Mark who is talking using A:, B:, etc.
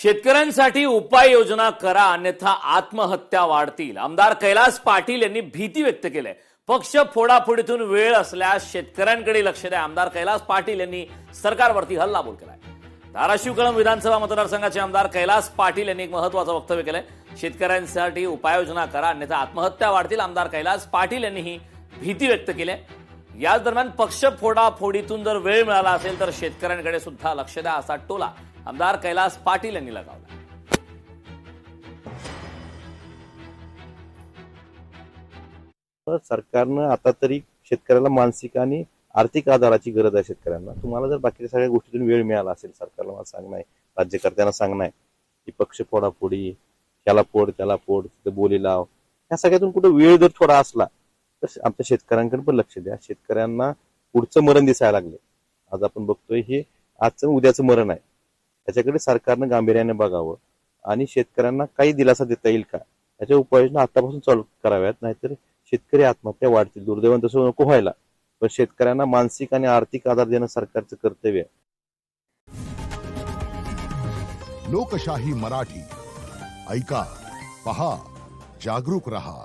A: शेतकऱ्यांसाठी उपाययोजना करा अन्यथा आत्महत्या वाढतील. आमदार कैलास पाटील यांनी भीती व्यक्त केली आहे. पक्ष फोडाफोडीतून वेळ असल्यास शेतकऱ्यांकडे लक्ष द्या. आमदार कैलास पाटील यांनी सरकारवरती हल्लाबोल केलाय. धाराशिव कळंब विधानसभा मतदारसंघाचे आमदार कैलास पाटील यांनी एक महत्त्वाचं वक्तव्य केलंय. शेतकऱ्यांसाठी उपाययोजना करा अन्यथा आत्महत्या वाढतील. आमदार कैलास पाटील यांनी ही भीती व्यक्त केली आहे. याच दरम्यान पक्ष फोडाफोडीतून जर वेळ मिळाला असेल तर शेतकऱ्यांकडे सुद्धा लक्ष द्या असा टोला आमदार कैलास पाटील यांनी लगावला.
B: सरकारनं आता तरी शेतकऱ्याला मानसिक आणि आर्थिक आधाराची गरज आहे. शेतकऱ्यांना तुम्हाला जर बाकीच्या सगळ्या गोष्टीतून वेळ मिळाला असेल, सरकारला मला सांगणं आहे, राज्यकर्त्यांना सांगणं आहे की पक्ष फोडाफोडी, त्याला फोड त्याला फोड, तिथे बोली लाव, ह्या सगळ्यातून कुठे वेळ जर थोडा असला तर आमच्या शेतकऱ्यांकडे पण लक्ष द्या. शेतकऱ्यांना पुढचं मरण दिसायला लागले. आज आपण बघतोय हे आजचं उद्याचं मरण आहे. त्याच्याकडे सरकारनं गांभीर्याने बघावं आणि शेतकऱ्यांना काही दिलासा देता येईल का याच्या उपाययोजना आतापासून चालू कराव्यात. नाहीतर शेतकरी आत्महत्या वाढतील. दुर्दैवाने तसं नको व्हायला, पण शेतकऱ्यांना मानसिक आणि आर्थिक आधार देणं सरकारचं कर्तव्य आहे.
C: लोकशाही मराठी ऐका, पहा, जागरूक रहा.